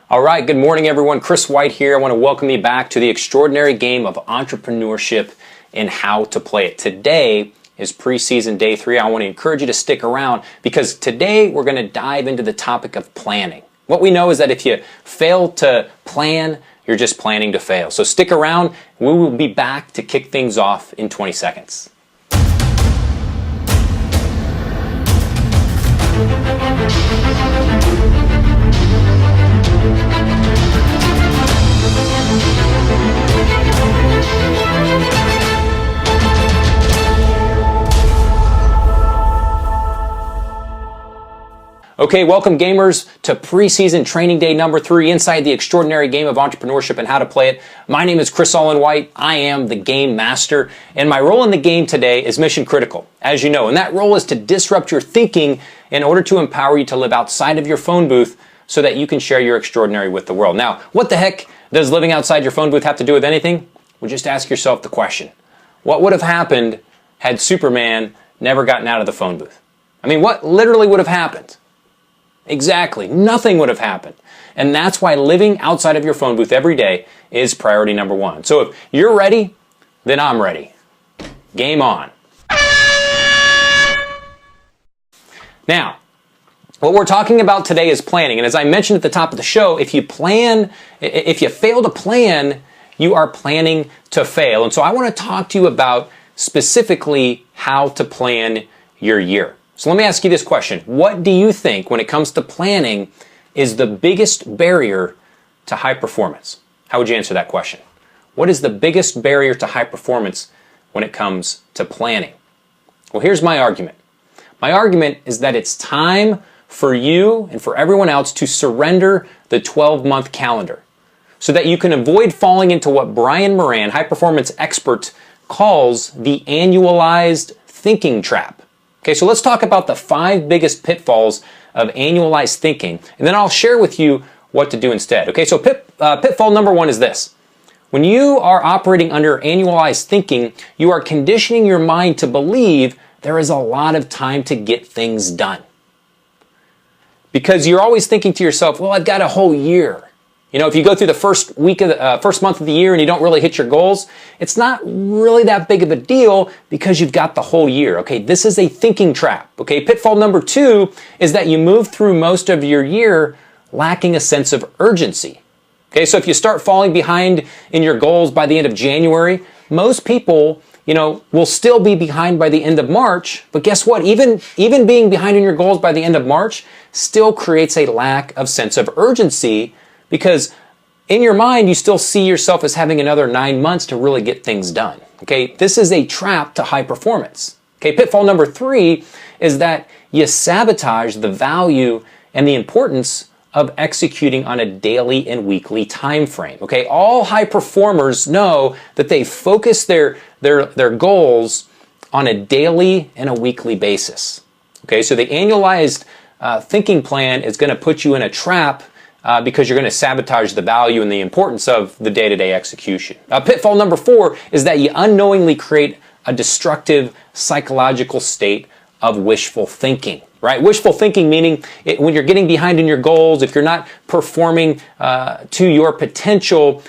All right, good morning everyone. Chris White here. I want to welcome you back to the extraordinary game of entrepreneurship and how to play it. Today is preseason day 3. I want to encourage you to stick around because today we're going to dive into the topic of planning. What we know is that if you fail to plan, you're just planning to fail. So stick around. We will be back to kick things off in 20 seconds. Okay, welcome gamers to preseason training day number 3 inside the extraordinary game of entrepreneurship and how to play it. My name is Chris White. I am the game master, and my role in the game today is mission critical, as you know, and that role is to disrupt your thinking in order to empower you to live outside of your phone booth so that you can share your extraordinary with the world. Now, what the heck does living outside your phone booth have to do with anything? Well, just ask yourself the question. What would have happened had Superman never gotten out of the phone booth? I mean, what literally would have happened? Exactly. Nothing would have happened. And that's why living outside of your phone booth every day is priority number 1. So if you're ready, then I'm ready. Game on. Now, what we're talking about today is planning. And as I mentioned at the top of the show, if you fail to plan, you are planning to fail. And so I want to talk to you about specifically how to plan your year. So let me ask you this question. What do you think, when it comes to planning, is the biggest barrier to high performance? How would you answer that question? What is the biggest barrier to high performance when it comes to planning? Well, here's my argument. My argument is that it's time for you and for everyone else to surrender the 12-month calendar so that you can avoid falling into what Brian Moran, high performance expert, calls the annualized thinking trap. Okay, so let's talk about the 5 biggest pitfalls of annualized thinking, and then I'll share with you what to do instead. Okay, so pitfall number 1 is this. When you are operating under annualized thinking, you are conditioning your mind to believe there is a lot of time to get things done. Because you're always thinking to yourself, well, I've got a whole year. You know, if you go through the first month of the year and you don't really hit your goals, it's not really that big of a deal because you've got the whole year. Okay, this is a thinking trap. Okay, pitfall number 2 is that you move through most of your year lacking a sense of urgency. Okay, so if you start falling behind in your goals by the end of January, most people, will still be behind by the end of March. But guess what? Even being behind in your goals by the end of March still creates a lack of sense of urgency, because in your mind, you still see yourself as having another 9 months to really get things done. Okay, this is a trap to high performance. Okay, pitfall number 3 is that you sabotage the value and the importance of executing on a daily and weekly time frame. Okay, all high performers know that they focus their goals on a daily and a weekly basis. Okay, so the annualized thinking plan is going to put you in a trap because you're going to sabotage the value and the importance of the day-to-day execution. Pitfall number 4 is that you unknowingly create a destructive psychological state of wishful thinking, right? Wishful thinking meaning when you're getting behind in your goals, if you're not performing to your potential,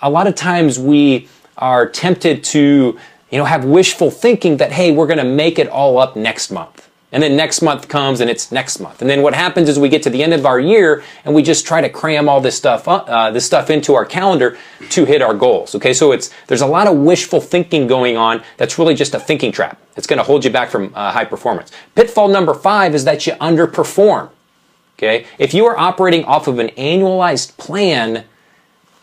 a lot of times we are tempted to have wishful thinking that, hey, we're going to make it all up next month. And then next month comes and it's next month. And then what happens is we get to the end of our year and we just try to cram all this stuff into our calendar to hit our goals. Okay, so there's a lot of wishful thinking going on that's really just a thinking trap. It's going to hold you back from high performance. Pitfall number 5 is that you underperform. Okay, if you are operating off of an annualized plan,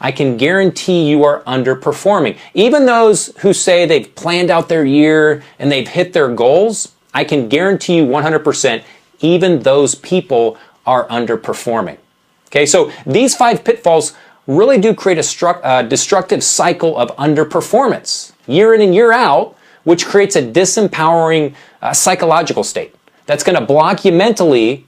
I can guarantee you are underperforming. Even those who say they've planned out their year and they've hit their goals, I can guarantee you 100%, even those people are underperforming. Okay, so these 5 pitfalls really do create a destructive cycle of underperformance year in and year out, which creates a disempowering psychological state that's going to block you mentally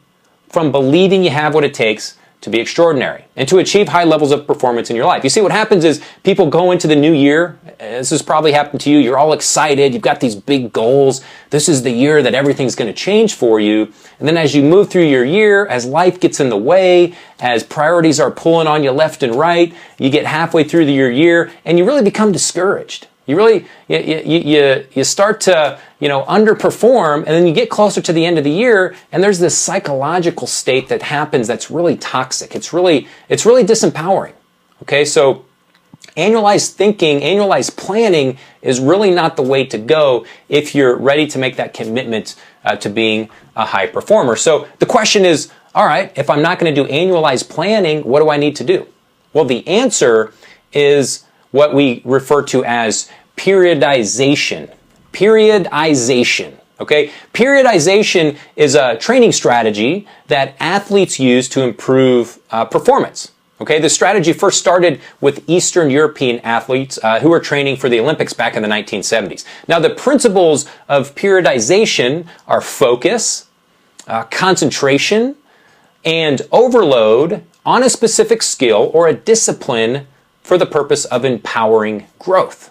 from believing you have what it takes to be extraordinary and to achieve high levels of performance in your life. You see, what happens is people go into the new year. This has probably happened to you. You're all excited. You've got these big goals. This is the year that everything's going to change for you. And then as you move through your year, as life gets in the way, as priorities are pulling on you left and right, you get halfway through your year and you really become discouraged. You really, you start to, underperform, and then you get closer to the end of the year, and there's this psychological state that happens that's really toxic. It's really disempowering. Okay, so annualized thinking, annualized planning is really not the way to go if you're ready to make that commitment to being a high performer. So the question is, all right, if I'm not going to do annualized planning, what do I need to do? Well, the answer is what we refer to as periodization. Periodization, okay? Periodization is a training strategy that athletes use to improve performance. Okay, the strategy first started with Eastern European athletes who were training for the Olympics back in the 1970s. Now, the principles of periodization are focus, concentration, and overload on a specific skill or a discipline for the purpose of empowering growth.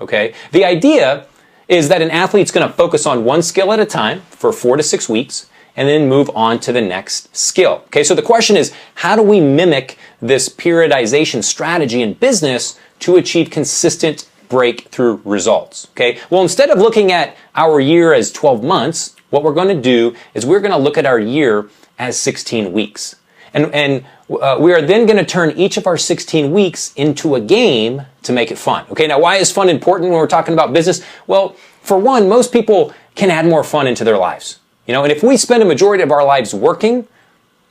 Okay? The idea is that an athlete's going to focus on one skill at a time for 4 to 6 weeks and then move on to the next skill. Okay? So the question is, how do we mimic this periodization strategy in business to achieve consistent breakthrough results? Okay? Well, instead of looking at our year as 12 months, what we're going to do is we're going to look at our year as 16 weeks. And we are then going to turn each of our 16 weeks into a game to make it fun. Okay, now why is fun important when we're talking about business? Well, for one, most people can add more fun into their lives. And if we spend a majority of our lives working,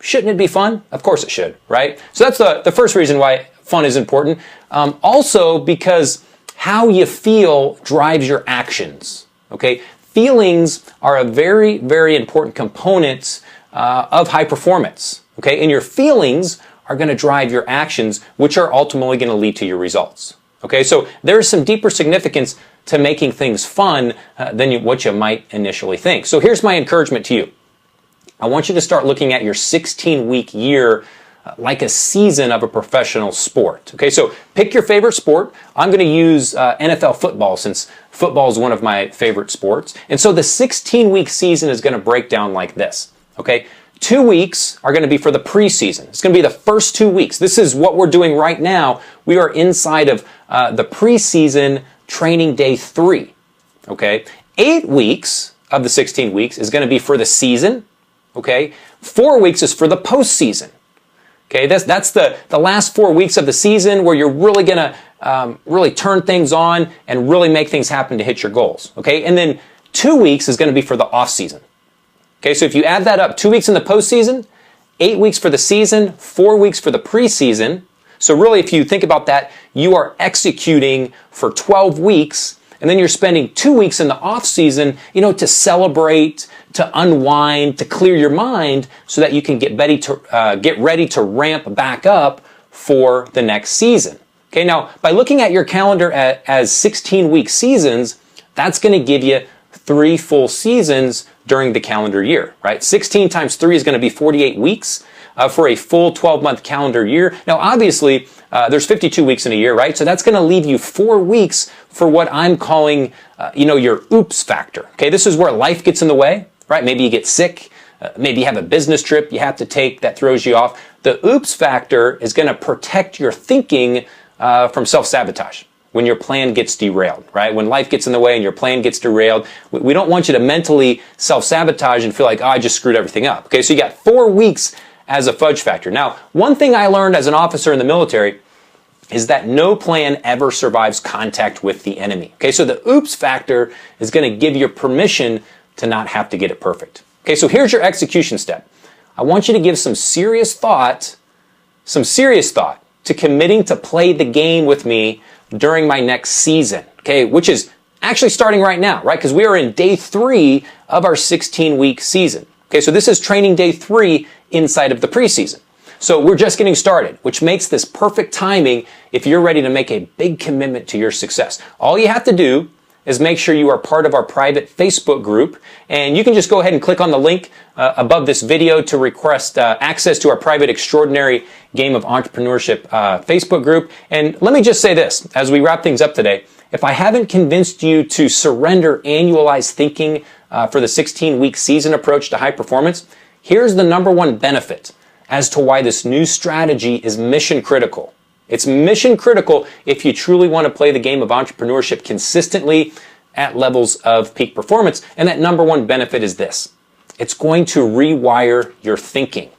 shouldn't it be fun? Of course it should, right? So that's the first reason why fun is important. Also because how you feel drives your actions. Okay, feelings are a very, very important component of high performance. Okay, and your feelings are going to drive your actions, which are ultimately going to lead to your results. Okay, so there's some deeper significance to making things fun than what you might initially think. So here's my encouragement to you. I want you to start looking at your 16-week year like a season of a professional sport. Okay, so pick your favorite sport. I'm going to use NFL football since football is one of my favorite sports. And so the 16-week season is going to break down like this. Okay, 2 weeks are going to be for the preseason. It's going to be the first 2 weeks. This is what we're doing right now. We are inside of the preseason training day 3. Okay, 8 weeks of the 16 weeks is going to be for the season. Okay, 4 weeks is for the postseason. Okay, that's the last 4 weeks of the season where you're really going to really turn things on and really make things happen to hit your goals. Okay, and then 2 weeks is going to be for the off season. Okay, so if you add that up, 2 weeks in the postseason, 8 weeks for the season, 4 weeks for the preseason. So really, if you think about that, you are executing for 12 weeks, and then you're spending 2 weeks in the off season, to celebrate, to unwind, to clear your mind, so that you can get ready to ramp back up for the next season. Okay, now by looking at your calendar as 16-week seasons, that's going to give you 3 full seasons during the calendar year, right? 16 times 3 is going to be 48 weeks for a full 12-month calendar year. Now, obviously, there's 52 weeks in a year, right? So that's going to leave you 4 weeks for what I'm calling, your oops factor. Okay, this is where life gets in the way, right? Maybe you get sick. Maybe you have a business trip you have to take that throws you off. The oops factor is going to protect your thinking from self-sabotage. When your plan gets derailed, right? When life gets in the way and your plan gets derailed, we don't want you to mentally self-sabotage and feel like, I just screwed everything up. Okay, so you got 4 weeks as a fudge factor. Now, one thing I learned as an officer in the military is that no plan ever survives contact with the enemy. Okay, so the oops factor is going to give you permission to not have to get it perfect. Okay, so here's your execution step. I want you to give some serious thought to committing to play the game with me during my next season, okay, which is actually starting right now, right? Because we are in day 3 of our 16-week season. Okay, so this is training day 3 inside of the preseason. So we're just getting started, which makes this perfect timing if you're ready to make a big commitment to your success. All you have to do is make sure you are part of our private Facebook group. And you can just go ahead and click on the link above this video to request access to our private Extraordinary Game of Entrepreneurship Facebook group. And let me just say this as we wrap things up today. If I haven't convinced you to surrender annualized thinking for the 16-week season approach to high performance, here's the number one benefit as to why this new strategy is mission critical. It's mission critical if you truly want to play the game of entrepreneurship consistently at levels of peak performance. And that number one benefit is this. It's going to rewire your thinking.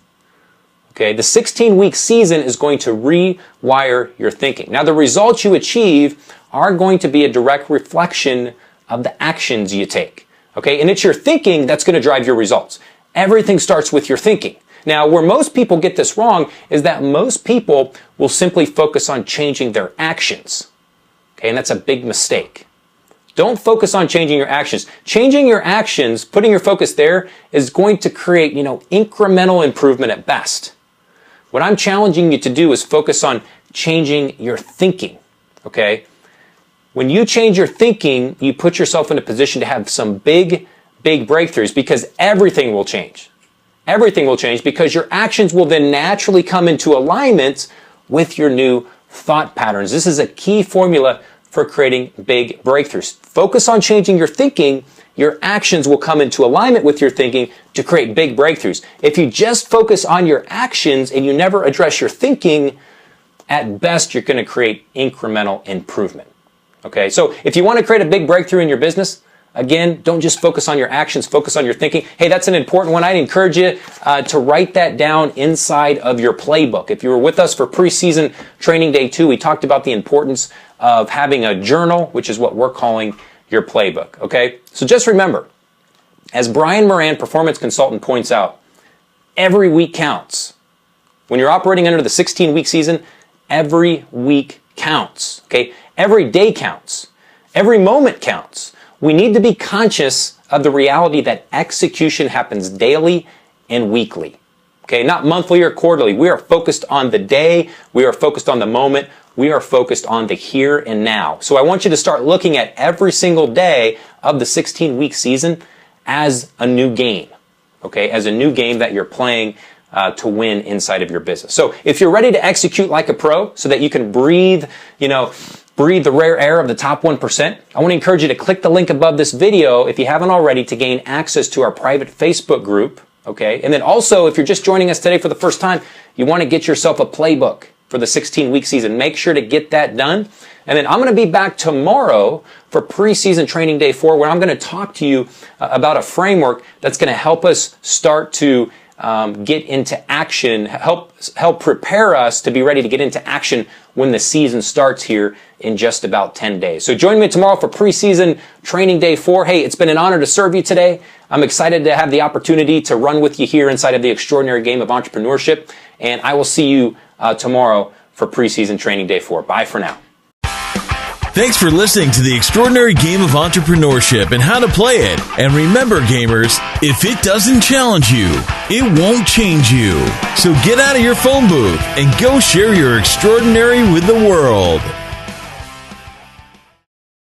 Okay, the 16-week season is going to rewire your thinking. Now, the results you achieve are going to be a direct reflection of the actions you take. Okay, and it's your thinking that's going to drive your results. Everything starts with your thinking. Now, where most people get this wrong is that most people will simply focus on changing their actions. Okay, and that's a big mistake. Don't focus on changing your actions. Changing your actions, putting your focus there, is going to create, incremental improvement at best. What I'm challenging you to do is focus on changing your thinking. Okay? When you change your thinking, you put yourself in a position to have some big breakthroughs because everything will change. Everything will change because your actions will then naturally come into alignment with your new thought patterns. This is a key formula for creating big breakthroughs. Focus on changing your thinking. Your actions will come into alignment with your thinking to create big breakthroughs. If you just focus on your actions and you never address your thinking, at best you're going to create incremental improvement. Okay, so if you want to create a big breakthrough in your business, again, don't just focus on your actions, focus on your thinking. Hey, that's an important one. I'd encourage you to write that down inside of your playbook. If you were with us for preseason training day 2, we talked about the importance of having a journal, which is what we're calling your playbook. Okay? So just remember, as Brian Moran, performance consultant, points out, every week counts. When you're operating under the 16-week season, every week counts. Okay? Every day counts. Every moment counts. We need to be conscious of the reality that execution happens daily and weekly. Okay, not monthly or quarterly. We are focused on the day. We are focused on the moment. We are focused on the here and now. So I want you to start looking at every single day of the 16-week season as a new game. Okay, as a new game that you're playing to win inside of your business. So if you're ready to execute like a pro so that you can breathe the rare air of the top 1%, I want to encourage you to click the link above this video if you haven't already to gain access to our private Facebook group, okay? And then also, if you're just joining us today for the first time, you want to get yourself a playbook for the 16-week season. Make sure to get that done. And then I'm going to be back tomorrow for preseason training day 4, where I'm going to talk to you about a framework that's going to help us start to get into action, help prepare us to be ready to get into action when the season starts here in just about 10 days. So join me tomorrow for preseason training day 4. Hey, it's been an honor to serve you today. I'm excited to have the opportunity to run with you here inside of the Extraordinary Game of Entrepreneurship. And I will see you tomorrow for preseason training day 4. Bye for now. Thanks for listening to the Extraordinary Game of Entrepreneurship and how to play it. And remember, gamers, if it doesn't challenge you, it won't change you. So get out of your phone booth and go share your extraordinary with the world.